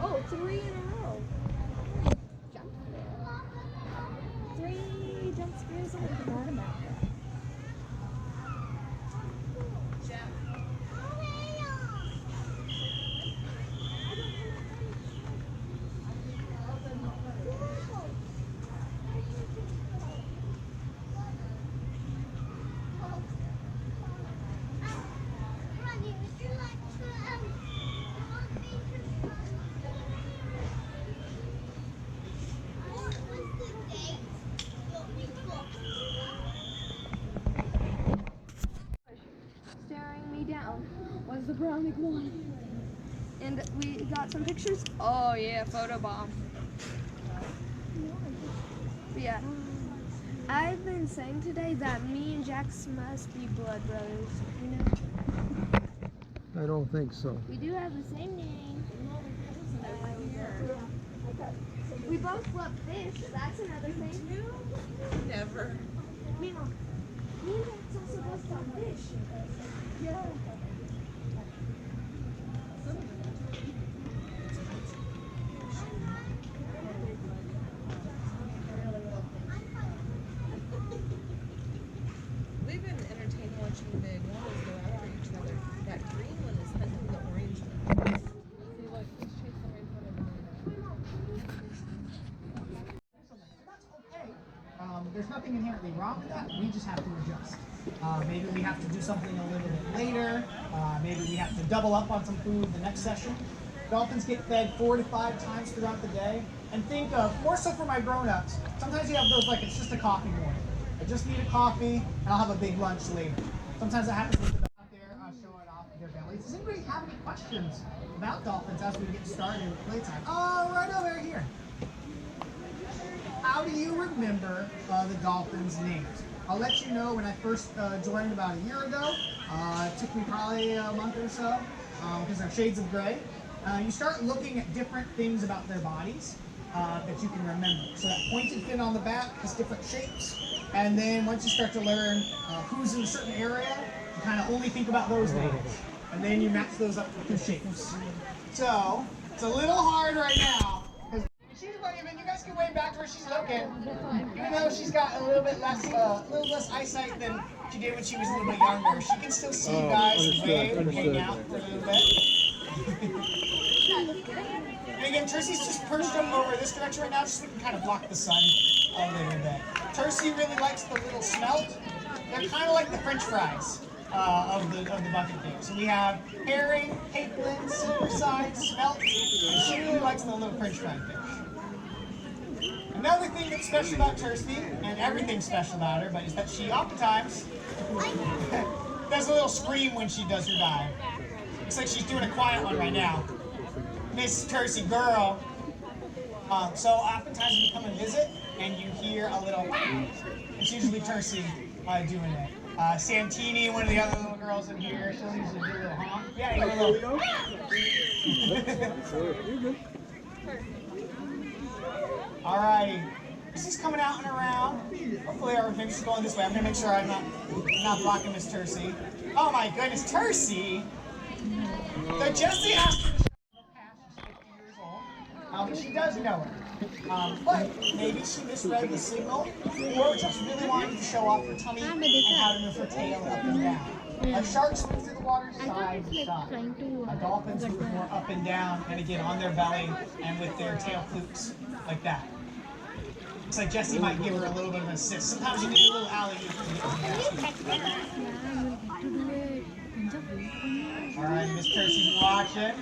Oh, 3 in a row. Jump. 3 jump scares. I forgot about that. Staring me down was the brown iguana. And we got some pictures. Oh yeah, photo bomb. But yeah, I've been saying today that me and Jax must be blood brothers, you know? I don't think so. We do have the same name. We both love fish, that's another thing. Never. Meanwhile, me and Jax also both love fish. Yeah. We've been entertained watching the iguanas go after each other. That green one is hunting the orange one. See, look, he's chasing right in front of That's okay. There's nothing inherently wrong with that. We just have to adjust. Maybe we have to do something a little bit later. Maybe we have to double up on some food the next session. Dolphins get fed 4 to 5 times throughout the day. And think of, more so for my grown-ups, sometimes you have those like it's just a coffee morning. I just need a coffee and I'll have a big lunch later. Sometimes that happens with the out there showing off their bellies. Does anybody have any questions about dolphins as we get started with playtime? Oh, right over here. How do you remember the Dolphins' names? I'll let you know when I first joined about a year ago. It took me probably a month or so because they're shades of gray. You start looking at different things about their bodies that you can remember. So that pointed fin on the back has different shapes. And then once you start to learn who's in a certain area, you kind of only think about those names. And then you match those up with the shapes. So it's a little hard right now. She's waving. You guys can wave back to where she's looking. Even though she's got a little less eyesight than she did when she was a little bit younger, she can still see you guys and wave and hang out for a little bit. And again, Tercy's just perched up over this direction right now, just so we can kind of block the sun a little bit. Tercy really likes the little smelt. They're kind of like the French fries of the bucket thing. So we have herring, capelin, silverside, smelt, and she really likes the little French fry fish. Another thing that's special about Tercy, and everything's special about her, but is that she oftentimes does a little scream when she does her dive. Looks like she's doing a quiet one right now. Miss Tercy girl. So oftentimes you come and visit and you hear a little, it's usually Tercy doing it. Santini, one of the other little girls in here, she'll usually do a little honk. Yeah, you do a little. Alrighty. She's coming out and around. Hopefully everything's going this way. I'm gonna make sure I'm not blocking Miss Tercy. Oh my goodness, Tercy! So Jessie asked her to show her past. She's 50 years old. But she does know it. But maybe she misread the signal, or just really wanted to show off her tummy and how to move her tail up and down. Sharks move through the water side to side. Dolphins move more up and down, and again on their belly and with their tail flukes like that. Looks like Jessie might give her a little bit of an assist. Sometimes you need a little alley-oop. Alright, Miss Tercy's watching.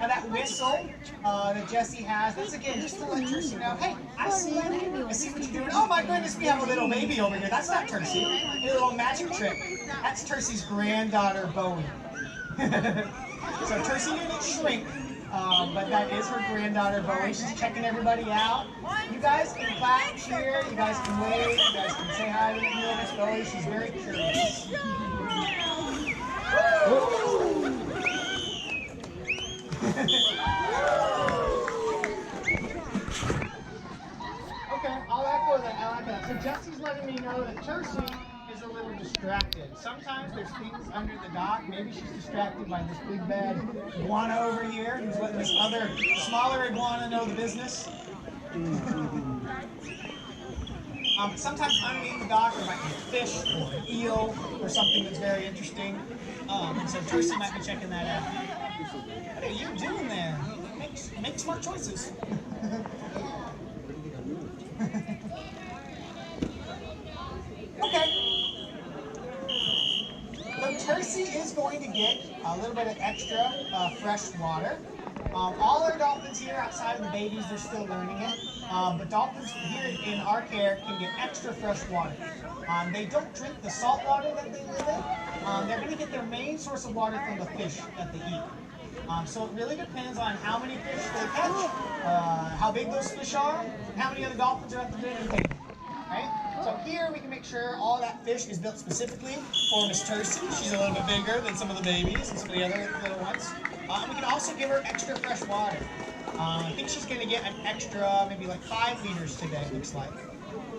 Now that whistle that Jessie has, that's again just to let Tercy know, hey, I see you. I see what you're doing. Oh my goodness, we have a little baby over here. That's not Tercy. A little magic trick. That's Tercy's granddaughter, Bowie. So Tercy didn't shrink, but that is her granddaughter, Bowie. She's checking everybody out. You guys can clap, cheer, you guys can wave, you guys can say hi to Miss Bowie. She's very curious. Okay, I'll echo that. I like that. So Jessie's letting me know that Tercy is a a little distracted. Sometimes there's things under the dock. Maybe she's distracted by this big bad iguana over here who's letting this other smaller iguana know the business. Sometimes underneath the dock there might be a fish or an eel or something that's very interesting. And so Tracy might be checking that out. What are you doing there? Make smart choices. Okay. So Tracy is going to get a little bit of extra fresh water. All our dolphins here outside of the babies, they're still learning it. But dolphins here in our care can get extra fresh water. They don't drink the salt water that they live in. They're going to get their main source of water from the fish that they eat. So it really depends on how many fish they catch, how big those fish are, and how many other dolphins are at the dinner table. Right? So here we can make sure all that fish is built specifically for Miss Tursi. She's a little bit bigger than some of the babies and some of the other little ones. And we can also give her extra fresh water. I think she's going to get an extra, maybe like 5 liters today, it looks like.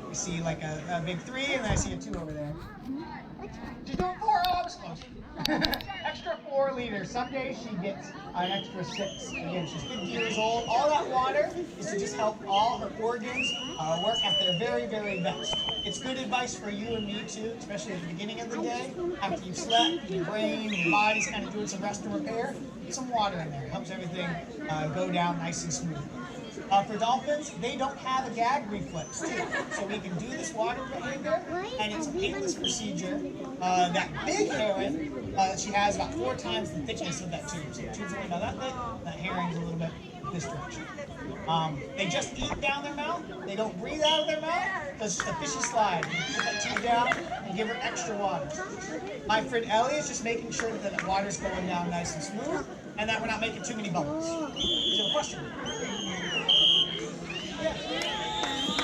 We see like a big 3, and then I see a 2 over there. She's doing 4. Oh, I was close. Extra 4 liters. Some days she gets an extra 6. Again, she's 50 years old. All that water is to just help all her organs work at their very, very best. It's good advice for you and me too, especially at the beginning of the day. After you've slept, your brain, your body's kind of doing some rest and repair. Get some water in there. It helps everything go down nice and smooth. For dolphins, they don't have a gag reflex too. So we can do this water behavior, and it's a painless procedure. That big heron, she has about 4 times the thickness of that tube. So the tube's only about that thick, that heron's a little bit this direction. They just eat down their mouth. They don't breathe out of their mouth. So it's just a fishy slide. You put that tube down and give her extra water. My friend Ellie is just making sure that the water's going down nice and smooth, and that we're not making too many bubbles. Do you have a question?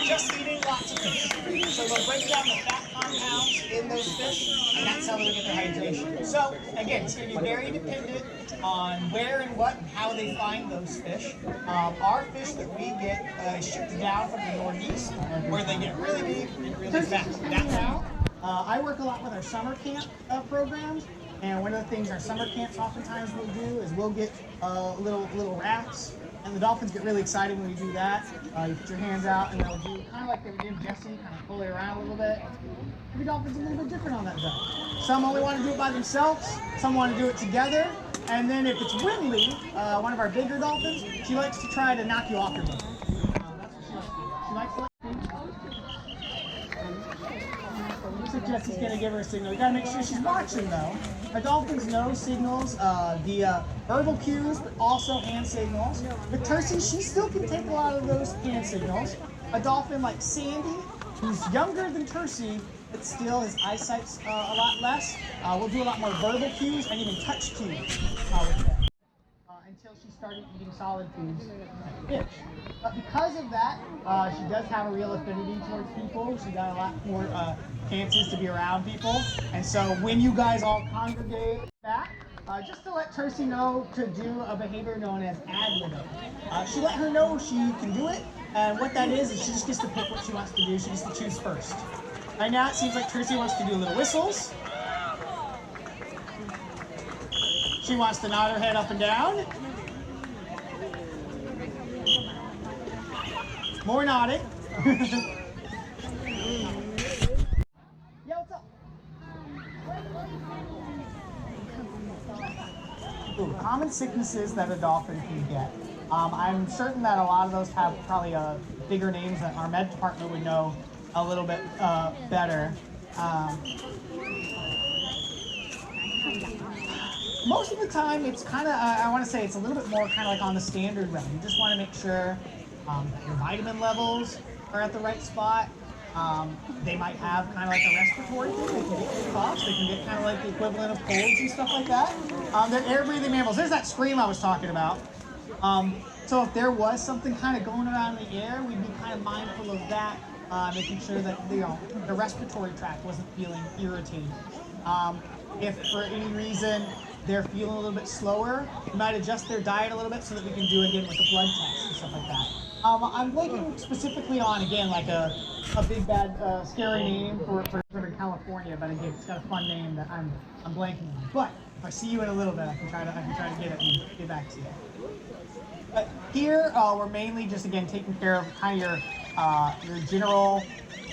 Just eating lots of fish. So they'll break down the fat compounds in those fish, and that's how they'll get their hydration. So again, it's going to be very dependent on where and what and how they find those fish. Our fish that we get is shipped down from the Northeast, where they get really big and really fat. That's how. I work a lot with our summer camp programs, and one of the things our summer camps oftentimes will do is we'll get little rats. And the dolphins get really excited when we do that. You put your hands out and they'll do kind of like they were doing Jesse, kind of pull it around a little bit. Every dolphin's a little bit different on that though. Some only want to do it by themselves, some want to do it together. And then if it's Winley, one of our bigger dolphins, she likes to try to knock you off your boat. That's what she likes to do. She likes to looks like Jesse's going to give her a signal. You got to make sure she's watching though. Our dolphins know signals via verbal cues, but also hand signals. With Tursi, she still can take a lot of those hand signals. A dolphin like Sandy, who's younger than Tursi, but still his eyesight's a lot less. We'll do a lot more verbal cues and even touch cues with them. Until she started eating solid foods like fish. But because of that, she does have a real affinity towards people. She got a lot more chances to be around people. And so when you guys all congregate back, just to let Tursi know to do a behavior known as ad-libbing. She let her know she can do it, and what that is she just gets to pick what she wants to do. She gets to choose first. Right now it seems like Tursi wants to do little whistles. She wants to nod her head up and down. More nodding. Yeah, what's up? Ooh, common sicknesses that a dolphin can get. I'm certain that a lot of those have probably bigger names that our med department would know a little bit better. Most of the time, it's kind of, I want to say it's a little bit more kind of like on the standard realm. You just want to make sure that your vitamin levels are at the right spot. They might have kind of like a respiratory thing. They can get coughs. They can get kind of like the equivalent of colds and stuff like that. They're air-breathing mammals. There's that scream I was talking about. So if there was something kind of going around in the air, we'd be kind of mindful of that, making sure that the respiratory tract wasn't feeling irritated. If for any reason they're feeling a little bit slower, we might adjust their diet a little bit so that we can do again like a blood test and stuff like that. I'm blanking specifically on, again, like a big bad scary name for California, but again, it's got a fun name that I'm blanking on. But if I see you in a little bit, I can try to get it and get back to you. But here we're mainly just again taking care of kind of your general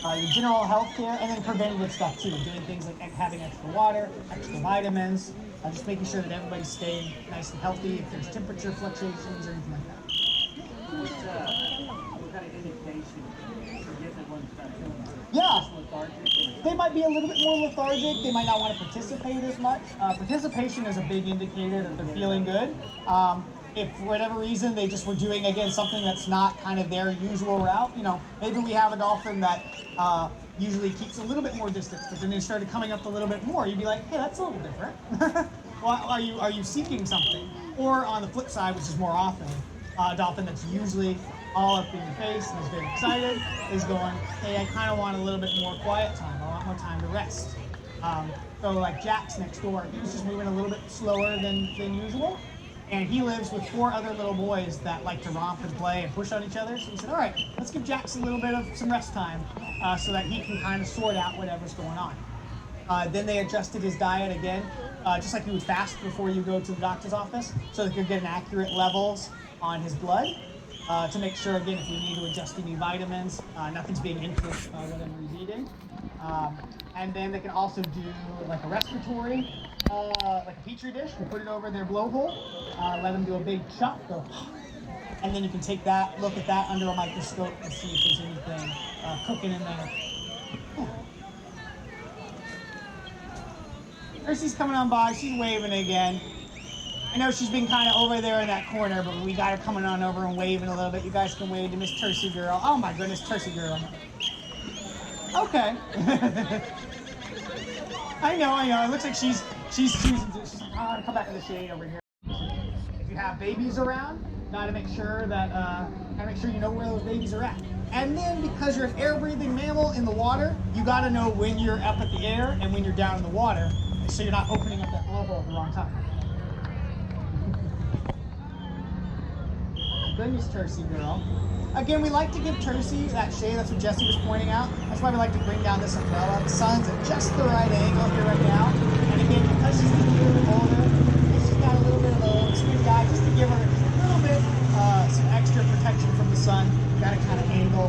health care, and then preventative stuff too, doing things like having extra water, extra vitamins, just making sure that everybody's staying nice and healthy. If there's temperature fluctuations or anything like that. What kind of indication for getting ones not feeling good? Yeah. Just lethargic? They might be a little bit more lethargic. They might not want to participate as much. Participation is a big indicator that they're feeling good. If for whatever reason they just were doing, again, something that's not kind of their usual route, maybe we have a dolphin that usually keeps a little bit more distance, but then they started coming up a little bit more. You'd be like, hey, that's a little different. Well, are you seeking something? Or on the flip side, which is more often, a dolphin that's usually all up in your face and is very excited is going, hey, I kind of want a little bit more quiet time. I want more time to rest. So like Jack's next door, he was just moving a little bit slower than usual. And he lives with 4 other little boys that like to romp and play and push on each other. So he said, all right, let's give Jax a little bit of some rest time so that he can kind of sort out whatever's going on. Then they adjusted his diet again, just like you would fast before you go to the doctor's office, so they could get an accurate levels on his blood to make sure, again, if we need to adjust any vitamins, nothing's being influenced by whatever he's eating. And then they can also do like a respiratory, like a petri dish, and put it over their blowhole, let them do a big chuck, go, and then you can take that, look at that under a microscope and see if there's anything cooking in there. Percy's coming on by, she's waving again. I know she's been kind of over there in that corner, but we got her coming on over and waving a little bit. You guys can wave to Miss Tercy Girl. Oh my goodness, Tercy Girl. Okay. I know. It looks like she's choosing to. She's like, oh, come back to the shade over here. If you have babies around, gotta make sure you know where those babies are at. And then because you're an air-breathing mammal in the water, you gotta know when you're up at the air and when you're down in the water, so you're not opening up that blowhole at the wrong time. Goodness, Tercy Girl. Again, we like to give Tercy that shade. That's what Jesse was pointing out. That's why we like to bring down this umbrella. The sun's at just the right angle here right now. And again, because she's a little bit older, she's got a little bit of a skin guy, just to give her a little bit some extra protection from the sun. You gotta kind of angle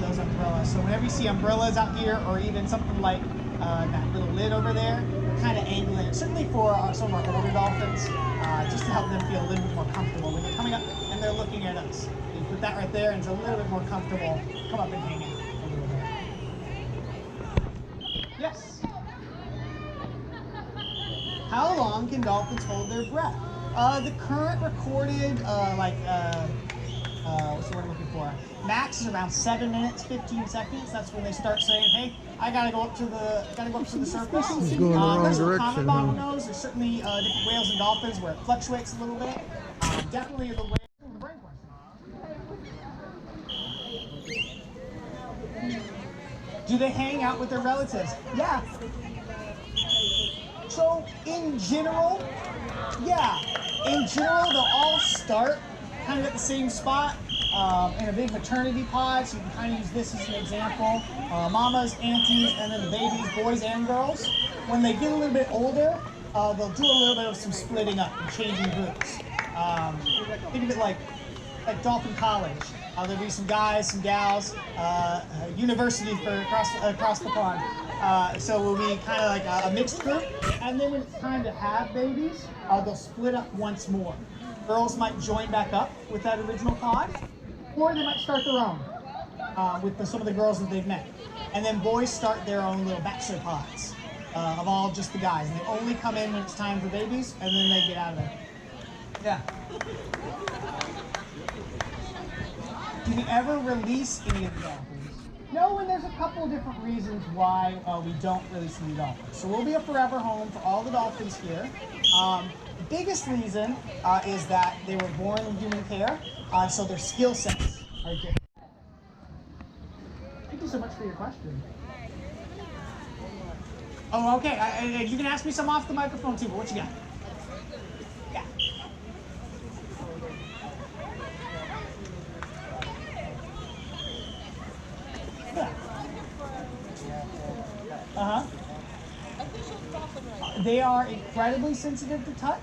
those umbrellas. So whenever you see umbrellas out here, or even something like that little lid over there, we're kind of angling it. Certainly for some of our older dolphins, just to help them feel a little bit more comfortable when they're coming up and they're looking at us. You put that right there and it's a little bit more comfortable. Come up and hang out a little bit. Yes? How long can dolphins hold their breath? The current recorded, what's the word I'm looking for? Max is around 7 minutes, 15 seconds. That's when they start saying, hey, I gotta go up to the surface. He's going the wrong There's direction. common bottlenose. There's certainly different whales and dolphins where it fluctuates a little bit. Definitely the whale. The brain question. Do they hang out with their relatives? Yeah. So in general, yeah. In general, they'll all start kind of at the same spot. In a big maternity pod, so you can kind of use this as an example. Mamas, aunties, and then the babies, boys and girls. When they get a little bit older, they'll do a little bit of some splitting up and changing groups. Think of it like Dolphin College. There'll be some guys, some gals, university for across the pond. So we'll be kind of like a mixed group. And then when it's time to have babies, they'll split up once more. Girls might join back up with that original pod, or they might start their own with some of the girls that they've met. And then boys start their own little bachelor pods of all just the guys. And they only come in when it's time for babies, and then they get out of there. Yeah. Do we ever release any of the dolphins? No, and there's a couple of different reasons why we don't release any dolphins. So we'll be a forever home for all the dolphins here. The biggest reason is that they were born in human care, so their skill sets are different. Thank you so much for your question. Oh, okay. You can ask me some off the microphone too, but what you got? Yeah. Official dolphin right They are incredibly sensitive to touch.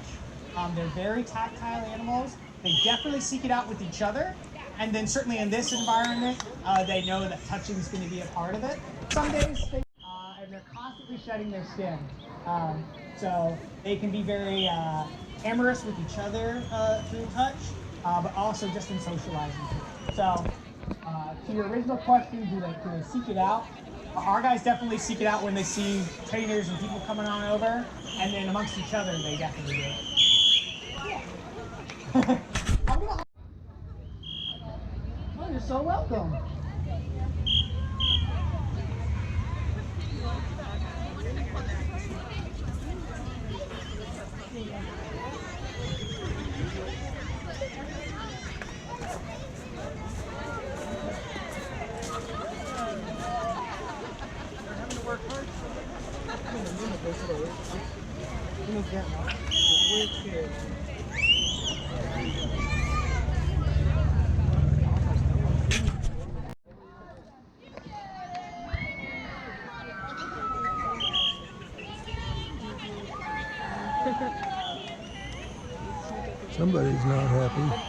They're very tactile animals. They definitely seek it out with each other. And then certainly in this environment, they know that touching is going to be a part of it. Some days, and they're constantly shedding their skin. So they can be very amorous with each other through touch, but also just in socializing too. So to your original question, do they seek it out? Our guys definitely seek it out when they see trainers and people coming on over, and then amongst each other, they definitely do it. Oh, you're so welcome. Somebody's not happy.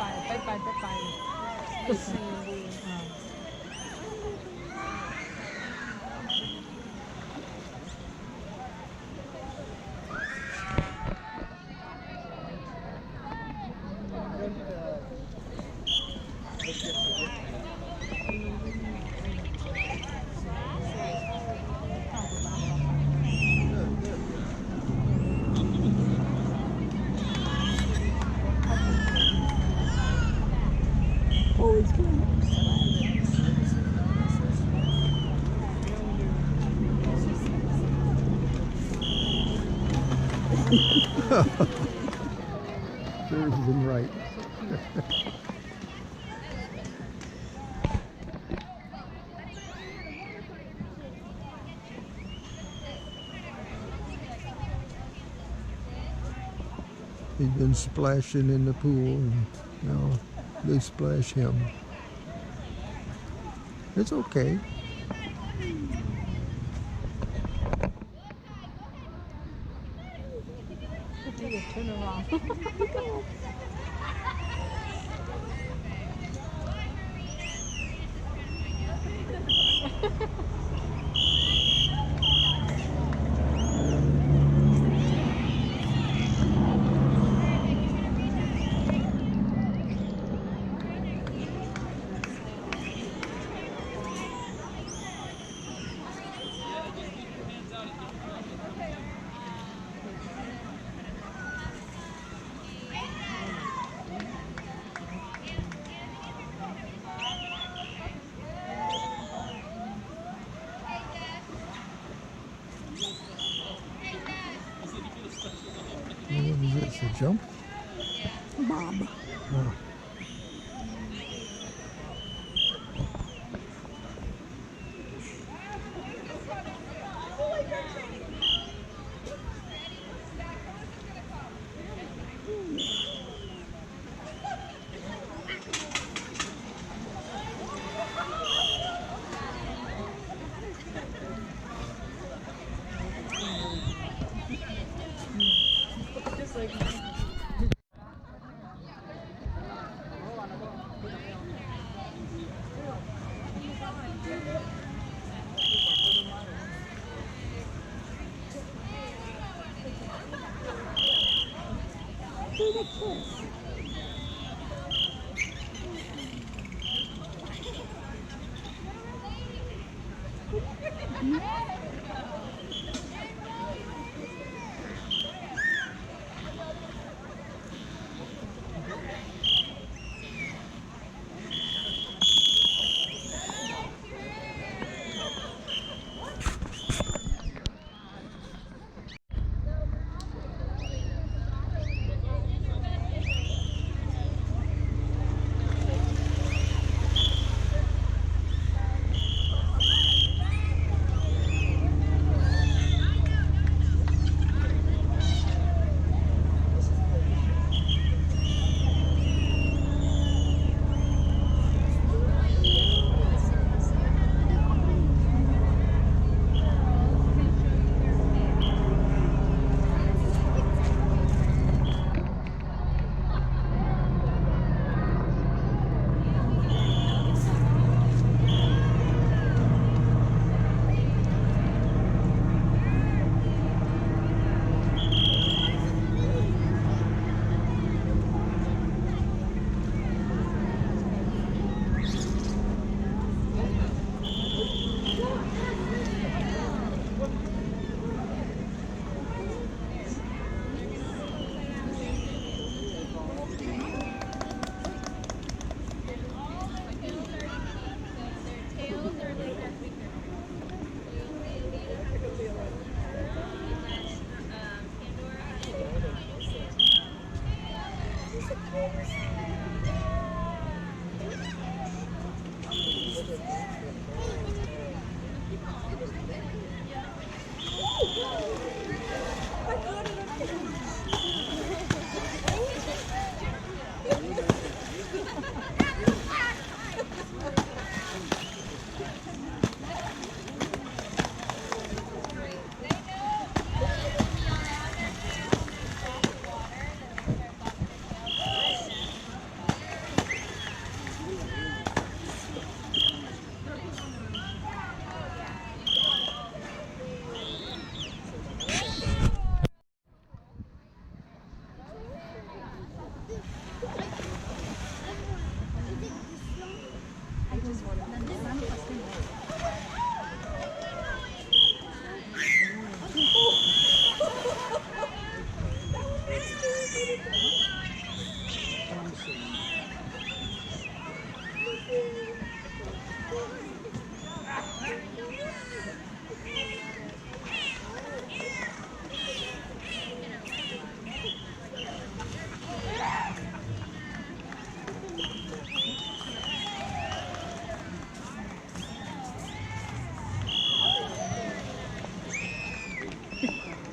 Serves him right. He's been splashing in the pool, and now they splash him. It's okay. Turn around. What is this, a jump? Bob. Oh.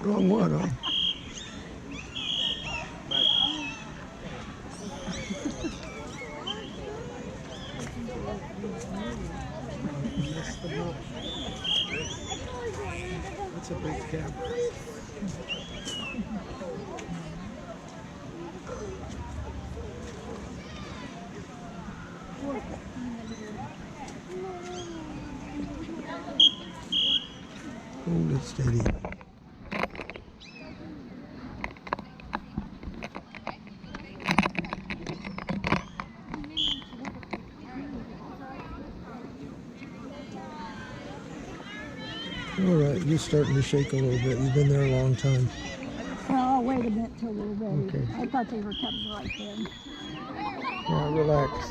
Wrong one, huh? Messed them up. That's a big camera. Hold it steady. All right, you're starting to shake a little bit. You've been there a long time. Well, I'll wait a minute till they're ready. Okay. I thought they were coming right then. Now relax.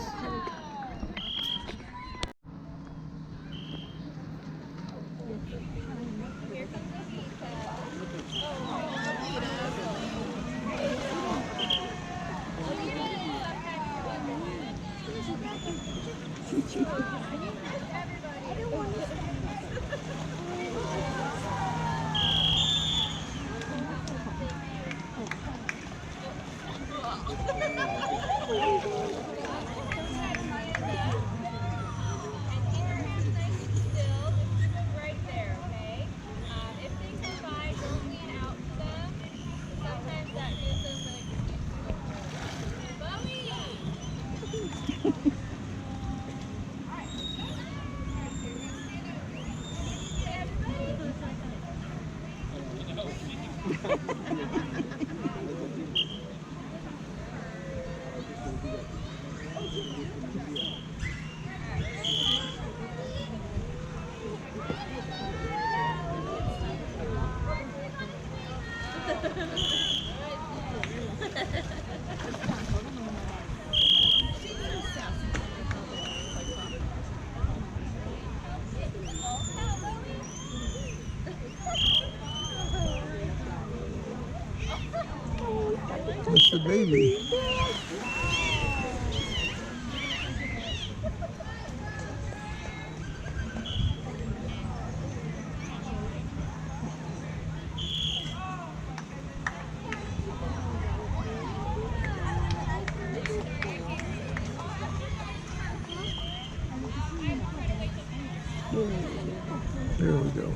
That's the baby. There we go.